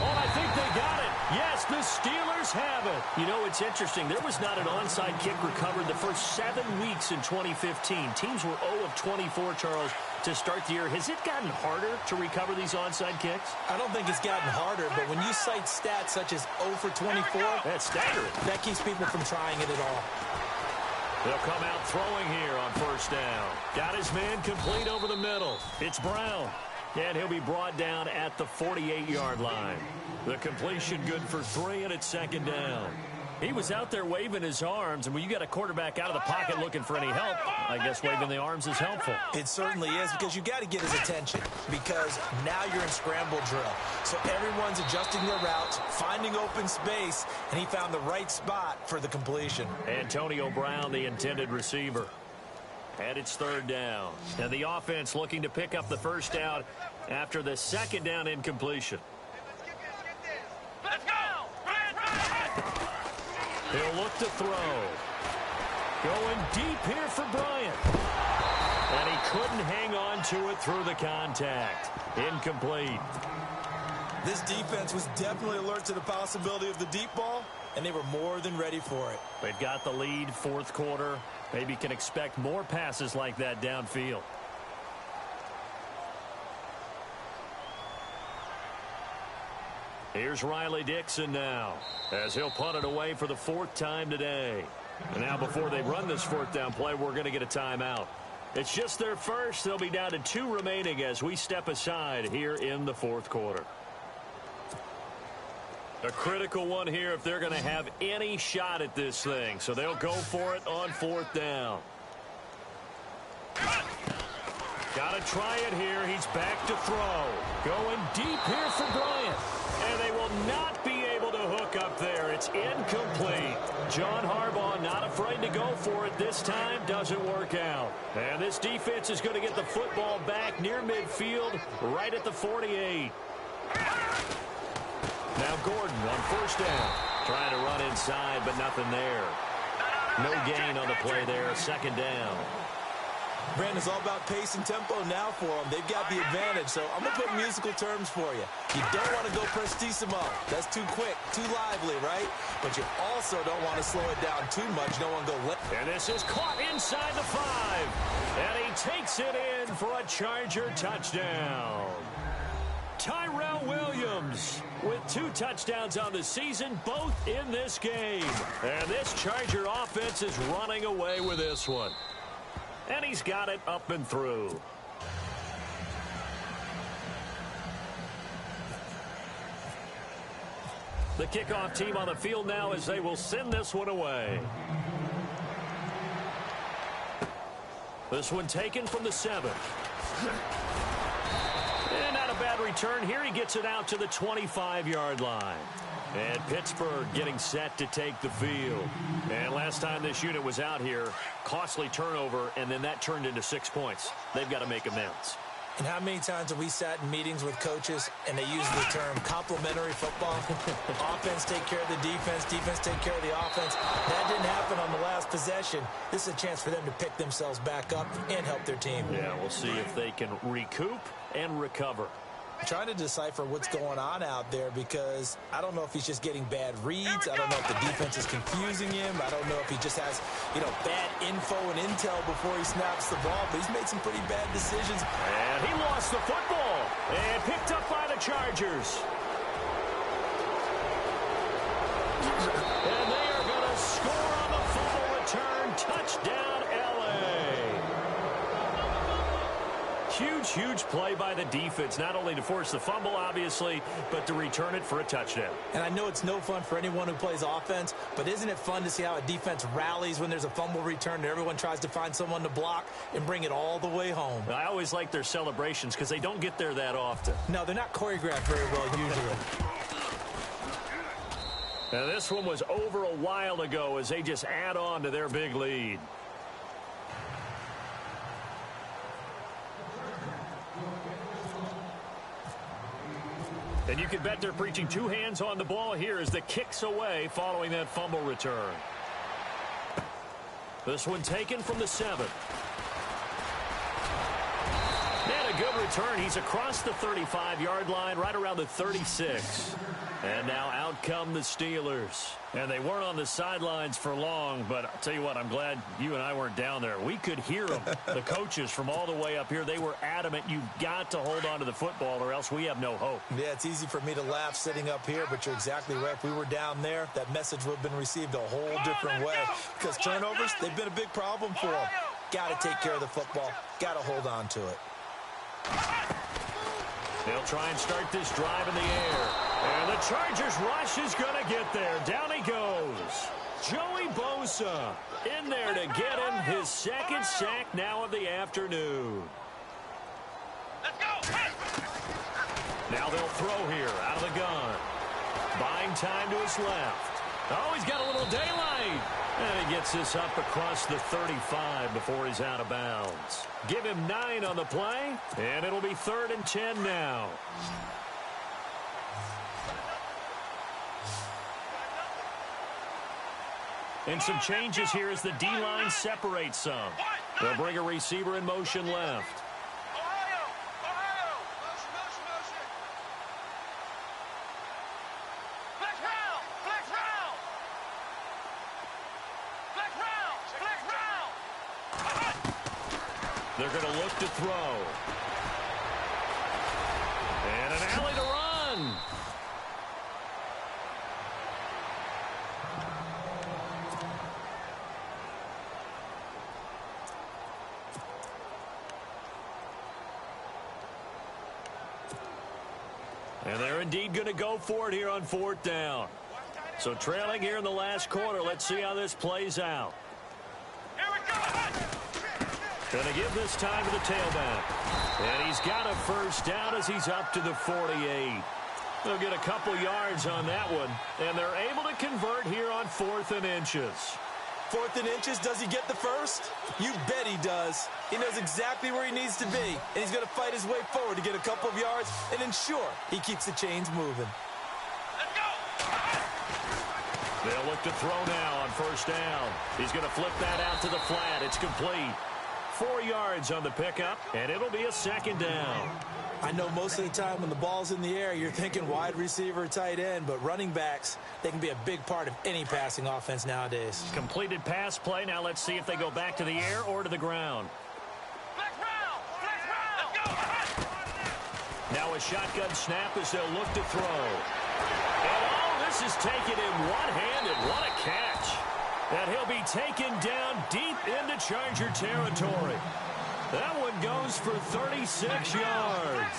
Oh, I think they got it. Yes, the Steelers have it. You know, it's interesting. There was not an onside kick recovered the first 7 weeks in 2015. Teams were 0 of 24, Charles, to start the year. Has it gotten harder to recover these onside kicks? I don't think it's gotten harder, but when you cite stats such as 0 for 24, that's staggering. That keeps people from trying it at all. They'll come out throwing here on first down. Got his man complete over the middle. It's Brown. And he'll be brought down at the 48-yard line. The completion good for 3, and it's second down. He was out there waving his arms, and when you got a quarterback out of the pocket looking for any help, I guess waving the arms is helpful. It certainly is, because you got to get his attention, because now you're in scramble drill. So everyone's adjusting their routes, finding open space, and he found the right spot for the completion. Antonio Brown, the intended receiver. And it's third down. And the offense looking to pick up the first down after the second down incompletion. Let's go! He'll look to throw. Going deep here for Bryant. And he couldn't hang on to it through the contact. Incomplete. This defense was definitely alert to the possibility of the deep ball, and they were more than ready for it. They've got the lead, fourth quarter. Maybe can expect more passes like that downfield. Here's Riley Dixon now, as he'll punt it away for the 4th time today. And now before they run this 4th down play, we're going to get a timeout. It's just their first. They'll be down to 2 remaining as we step aside here in the 4th quarter. A critical one here if they're going to have any shot at this thing. So they'll go for it on 4th down. Got to try it here. He's back to throw. Going deep here for Bryant. And they will not be able to hook up there. It's incomplete. John Harbaugh not afraid to go for it this time. Doesn't work out. And this defense is going to get the football back near midfield, right at the 48. Now Gordon on first down. Trying to run inside, but nothing there. No gain on the play there. Second down. Brandon, it's all about pace and tempo now for them. They've got the advantage, so I'm going to put musical terms for you. You don't want to go prestissimo. That's too quick, too lively, right? But you also don't want to slow it down too much. You don't want to go left. And this is caught inside the 5. And he takes it in for a Charger touchdown. Tyrell Williams with 2 touchdowns on the season, both in this game. And this Charger offense is running away with this one. And he's got it up and through. The kickoff team on the field now as they will send this one away. This one taken from the 7. And not a bad return here. He gets it out to the 25-yard line. And Pittsburgh getting set to take the field. And last time this unit was out here, costly turnover, and then that turned into 6 points. They've got to make amends. And how many times have we sat in meetings with coaches and they use the term complementary football? Offense take care of the defense, defense take care of the offense. That didn't happen on the last possession. This is a chance for them to pick themselves back up and help their team. Yeah, we'll see if they can recoup and recover. I'm trying to decipher what's going on out there because I don't know if he's just getting bad reads. I don't know if the defense is confusing him. I don't know if he just has, bad info and intel before he snaps the ball. But he's made some pretty bad decisions. And he lost the football and picked up by the Chargers. And they are going to score on the fumble return. Touchdown, L.A. Huge play by the defense, not only to force the fumble, obviously, but to return it for a touchdown. And I know it's no fun for anyone who plays offense, but isn't it fun to see how a defense rallies when there's a fumble return and everyone tries to find someone to block and bring it all the way home? I always like their celebrations because they don't get there that often. No, they're not choreographed very well usually. Now, this one was over a while ago as they just add on to their big lead. And you can bet they're preaching 2 hands on the ball here as the kick's away following that fumble return. This one taken from the 7. And a good return. He's across the 35-yard line, right around the 36. And now out come the Steelers. And they weren't on the sidelines for long, but I'll tell you what, I'm glad you and I weren't down there. We could hear them. The coaches from all the way up here, they were adamant, you've got to hold on to the football or else we have no hope. Yeah, it's easy for me to laugh sitting up here, but you're exactly right. If we were down there, that message would have been received a whole different way. Because turnovers, they've been a big problem for them. Got to take care of the football. Got to hold on to it. They'll try and start this drive in the air. And the Chargers rush is going to get there. Down he goes. Joey Bosa in there to get him his second sack now of the afternoon. Let's go. Now they'll throw here out of the gun. Buying time to his left. Oh, he's got a little daylight. And he gets this up across the 35 before he's out of bounds. Give him 9 on the play, and it'll be 3rd and 10 now. And some changes here as the D-line separates some. They'll bring a receiver in motion left. They're going to look to throw. And an alley to run. And they're indeed going to go for it here on 4th down. So trailing here in the last quarter. Let's see how this plays out. Going to give this time to the tailback. And he's got a first down as he's up to the 48. They'll get a couple yards on that one. And they're able to convert here on 4th and inches. 4th and inches, does he get the first? You bet he does. He knows exactly where he needs to be. And he's going to fight his way forward to get a couple of yards and ensure he keeps the chains moving. Let's go. They'll look to throw now on 1st down. He's going to flip that out to the flat. It's complete. 4 yards on the pickup, and it'll be a 2nd down. I know most of the time when the ball's in the air, you're thinking wide receiver, tight end, but running backs, they can be a big part of any passing offense nowadays. Completed pass play. Now let's see if they go back to the air or to the ground. Flex round. Let's go. Now a shotgun snap as they'll look to throw. And oh, this is taken in one-handed. What a catch. And he'll be taken down deep into Charger territory. That one goes for 36 yards.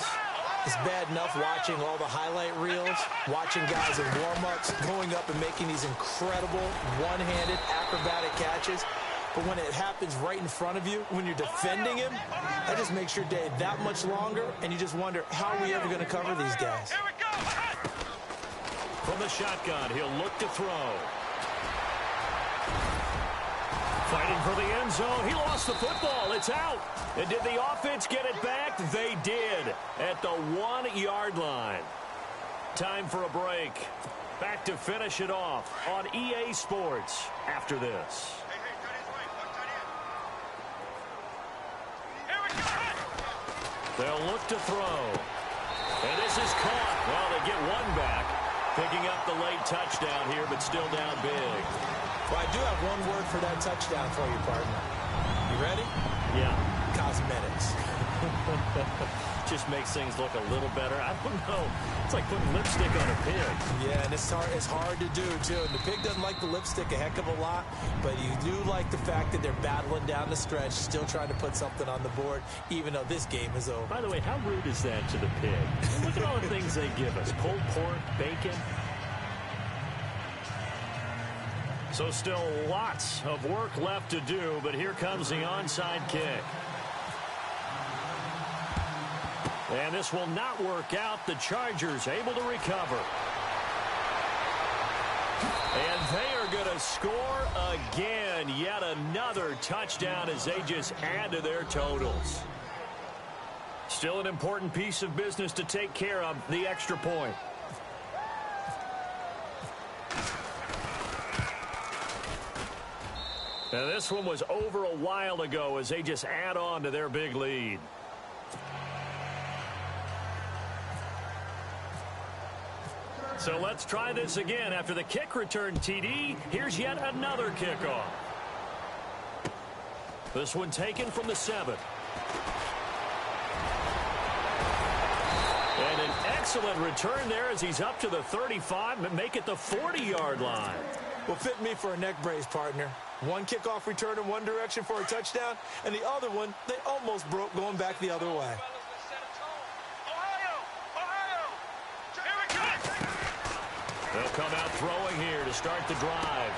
It's bad enough watching all the highlight reels, watching guys in warm-ups, going up and making these incredible one-handed acrobatic catches. But when it happens right in front of you, when you're defending him, that just makes your day that much longer, and you just wonder, how are we ever going to cover these guys? Here we go. From the shotgun, he'll look to throw. Fighting for the end zone. He lost the football. It's out. And did the offense get it back? They did at the 1-yard line. Time for a break. Back to finish it off on EA Sports after this. Here we go. They'll look to throw. And this is caught. Well, they get one back. Picking up the late touchdown here, but still down big. Well, I do have one word for that touchdown for you, partner. You ready? Yeah. Cosmetics. Just makes things look a little better. I don't know. It's like putting lipstick on a pig. Yeah, and it's hard to do, too. And the pig doesn't like the lipstick a heck of a lot, but you do like the fact that they're battling down the stretch, still trying to put something on the board, even though this game is over. By the way, how rude is that to the pig? Look at all the things they give us. Pulled pork, bacon. So still lots of work left to do, but here comes the onside kick. And this will not work out. The Chargers able to recover. And they are going to score again. Yet another touchdown as they just add to their totals. Still an important piece of business to take care of, the extra point. Now this one was over a while ago as they just add on to their big lead. So let's try this again. After the kick return TD, here's yet another kickoff. This one taken from the 7. And an excellent return there as he's up to the 35 and make it the 40-yard line. Well, fit me for a neck brace, partner. One kickoff return in one direction for a touchdown, and the other one, they almost broke going back the other way. They'll come out throwing here to start the drive.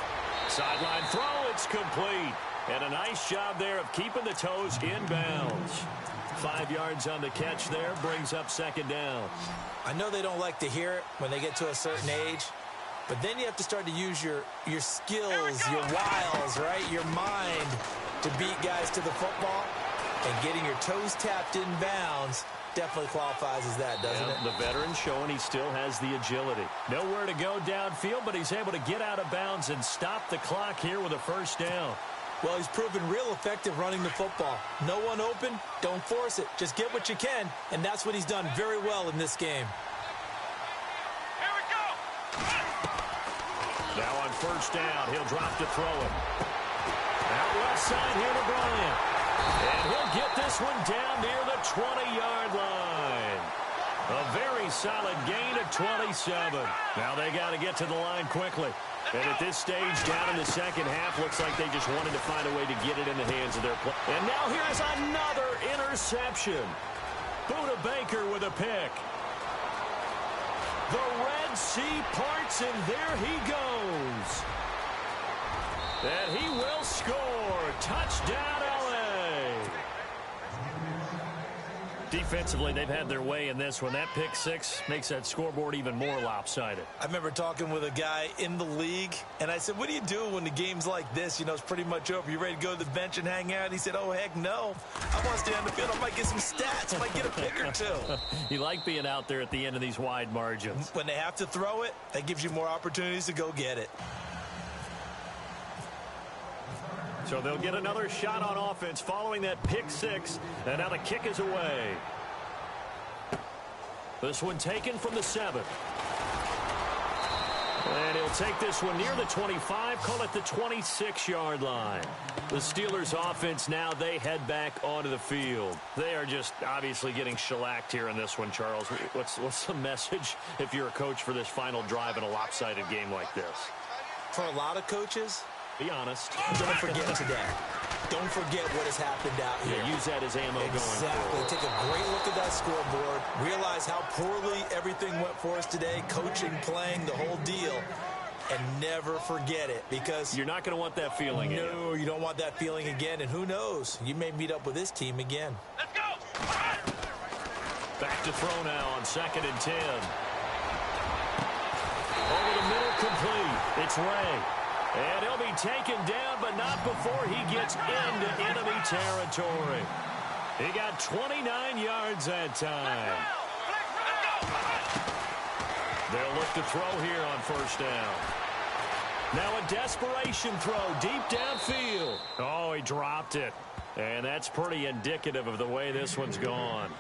Sideline throw, it's complete. And a nice job there of keeping the toes in bounds. 5 yards on the catch there, brings up second down. I know they don't like to hear it when they get to a certain age, but then you have to start to use your skills, your wiles, right? Your mind to beat guys to the football. And getting your toes tapped in bounds definitely qualifies as that, doesn't it? The veteran showing he still has the agility. Nowhere to go downfield, but he's able to get out of bounds and stop the clock here with a first down. Well, he's proven real effective running the football. No one open, don't force it. Just get what you can, and that's what he's done very well in this game. Here we go. Now on first down, he'll drop to throw it. Out left side here to Bryant. And he'll get this one down near the 20-yard line. A very solid gain of 27. Now they got to get to the line quickly. And at this stage, down in the second half, looks like they just wanted to find a way to get it in the hands of their play. And now here's another interception. Buda Baker with a pick. The Red Sea parts, and there he goes. And he will score. Touchdown, LA. Defensively, they've had their way in this one. That pick six makes that scoreboard even more lopsided. I remember talking with a guy in the league, and I said, what do you do when the game's like this? You know, it's pretty much over. You ready to go to the bench and hang out? He said, oh, heck no. I want to stay on the field. I might get some stats. I might get a pick or two. You like being out there at the end of these wide margins. When they have to throw it, that gives you more opportunities to go get it. So they'll get another shot on offense following that pick six. And now the kick is away. This one taken from the 7. And he'll take this one near the 25, call it the 26-yard line. The Steelers offense now, they head back onto the field. They are just obviously getting shellacked here in this one, Charles. What's the message if you're a coach for this final drive in a lopsided game like this? For a lot of coaches, be honest. Don't forget today. Don't forget what has happened out here. Yeah, use that as ammo going forward. Exactly. Take a great look at that scoreboard. Realize how poorly everything went for us today. Coaching, playing, the whole deal. And never forget it, because you're not going to want that feeling again. No, you don't want that feeling again. And who knows? You may meet up with this team again. Let's go. Back to throw now on 2nd and 10. Over the middle, complete. It's Ray. And he'll be taken down, but not before he gets into enemy territory. He got 29 yards that time. They'll look to throw here on first down. Now a desperation throw deep downfield. Oh, he dropped it. And that's pretty indicative of the way this one's gone.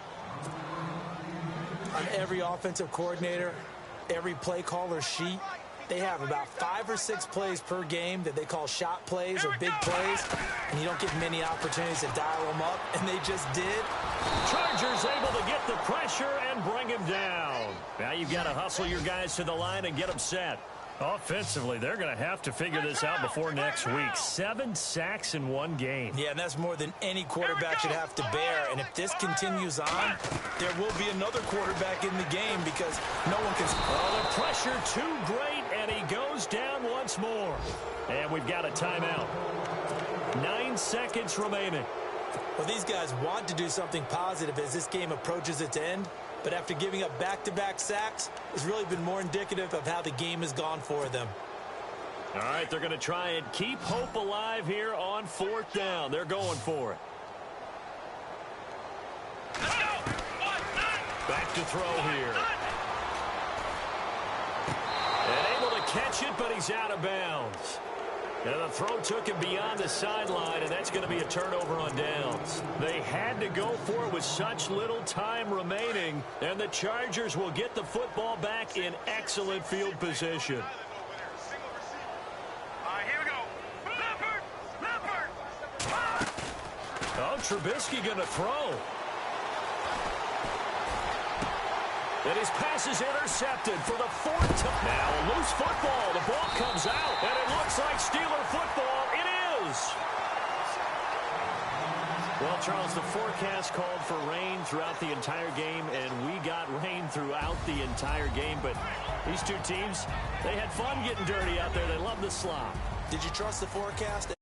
On every offensive coordinator, every play caller sheet, they have about 5 or 6 plays per game that they call shot plays or big plays, and you don't get many opportunities to dial them up, and they just did. Chargers able to get the pressure and bring him down. Now you've got to hustle your guys to the line and get them set. Offensively, they're going to have to figure this out before next week. 7 sacks in one game. Yeah, and that's more than any quarterback should have to bear. And if this continues on, there will be another quarterback in the game because no one can... Oh, the pressure too great, and he goes down once more. And we've got a timeout. 9 seconds remaining. Well, these guys want to do something positive as this game approaches its end. But after giving up back-to-back sacks, it's really been more indicative of how the game has gone for them. All right, they're going to try and keep hope alive here on 4th down. They're going for it. Back to throw here. And able to catch it, but he's out of bounds. And the throw took him beyond the sideline, and that's going to be a turnover on downs. They had to go for it with such little time remaining, and the Chargers will get the football back in excellent field position. Here we go. Leopard! Oh, Trubisky going to throw. And his pass is intercepted for the 4th time. Now a loose football. The ball comes out, and it looks like Steeler football. It is. Well, Charles, the forecast called for rain throughout the entire game, and we got rain throughout the entire game. But these two teams, they had fun getting dirty out there. They love the slop. Did you trust the forecast?